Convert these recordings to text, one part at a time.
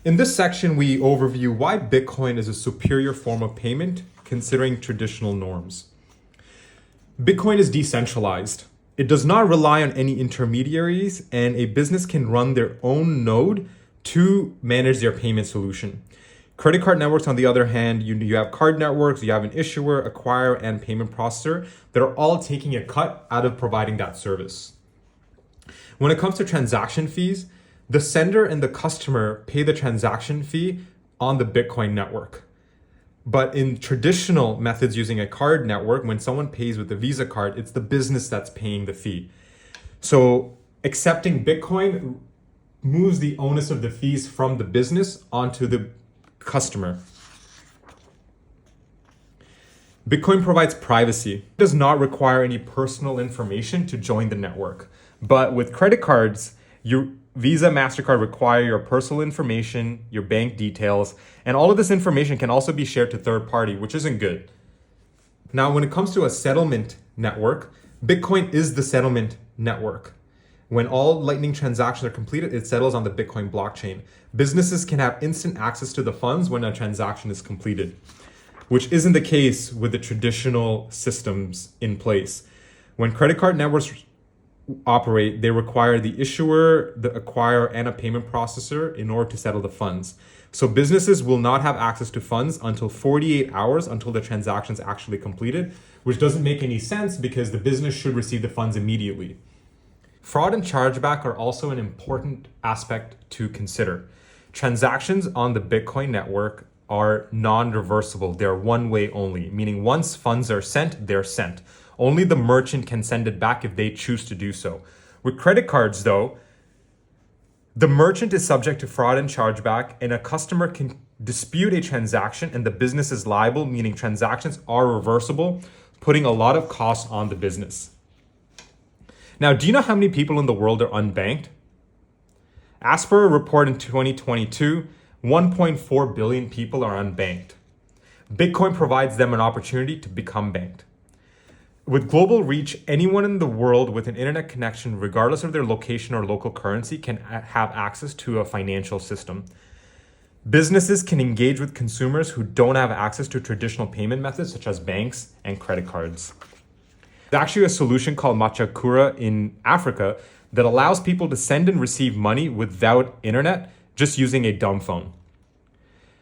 In this section, we overview why Bitcoin is a superior form of payment considering traditional norms. Bitcoin is decentralized. It does not rely on any intermediaries, and a business can run their own node to manage their payment solution. Credit card networks, on the other hand, you have card networks, you have an issuer, acquirer, and payment processor that are all taking a cut out of providing that service. When it comes to transaction fees, the sender and the customer pay the transaction fee on the Bitcoin network. But in traditional methods using a card network, when someone pays with a Visa card, it's the business that's paying the fee. So accepting Bitcoin moves the onus of the fees from the business onto the customer. Bitcoin provides privacy. It does not require any personal information to join the network. But with credit cards, your Visa, MasterCard require your personal information, your bank details, and all of this information can also be shared to third party, which isn't good. Now, when it comes to a settlement network, Bitcoin is the settlement network. When all Lightning transactions are completed, it settles on the Bitcoin blockchain. Businesses can have instant access to the funds when a transaction is completed, which isn't the case with the traditional systems in place. When credit card networks operate, they require the issuer, the acquirer, and a payment processor in order to settle the funds. So businesses will not have access to funds until 48 hours until the transaction is actually completed, which doesn't make any sense because the business should receive the funds immediately. Fraud and chargeback are also an important aspect to consider. Transactions on the Bitcoin network are non-reversible. They're one way only, meaning once funds are sent, they're sent. Only the merchant can send it back if they choose to do so. With credit cards, though, the merchant is subject to fraud and chargeback, and a customer can dispute a transaction and the business is liable, meaning transactions are reversible, putting a lot of costs on the business. Now, do you know how many people in the world are unbanked? As per a report in 2022, 1.4 billion people are unbanked. Bitcoin provides them an opportunity to become banked. With global reach, anyone in the world with an internet connection, regardless of their location or local currency, can have access to a financial system. Businesses can engage with consumers who don't have access to traditional payment methods such as banks and credit cards. There's actually a solution called Machakura in Africa that allows people to send and receive money without internet, just using a dumb phone.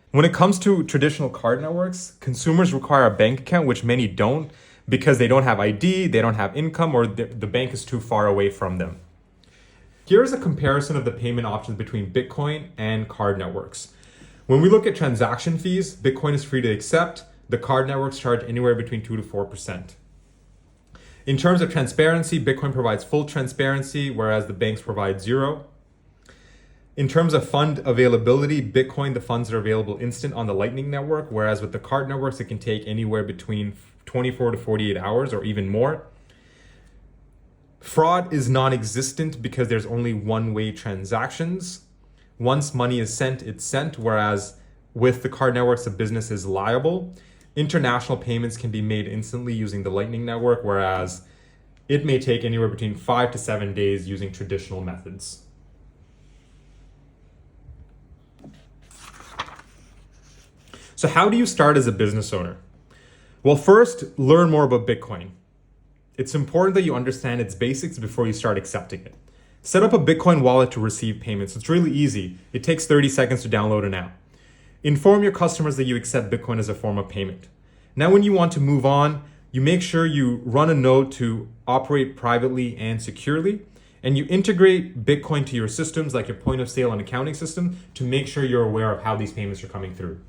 When it comes to traditional card networks, consumers require a bank account, which many don't, because they don't have ID, they don't have income, or the bank is too far away from them. Here's a comparison of the payment options between Bitcoin and card networks. When we look at transaction fees, Bitcoin is free to accept. The card networks charge anywhere between 2 to 4%. In terms of transparency, Bitcoin provides full transparency, whereas the banks provide zero. In terms of fund availability, Bitcoin, the funds are available instant on the Lightning Network, whereas with the card networks, it can take anywhere between 24 to 48 hours or even more. Fraud is non-existent because there's only one-way transactions. Once money is sent, it's sent, whereas with the card networks, the business is liable. International payments can be made instantly using the Lightning Network, whereas it may take anywhere between 5 to 7 days using traditional methods. So how do you start as a business owner? Well, first, learn more about Bitcoin. It's important that you understand its basics before you start accepting it. Set up a Bitcoin wallet to receive payments. It's really easy. It takes 30 seconds to download an app. Inform your customers that you accept Bitcoin as a form of payment. Now, when you want to move on, you make sure you run a node to operate privately and securely, and you integrate Bitcoin to your systems like your point of sale and accounting system to make sure you're aware of how these payments are coming through.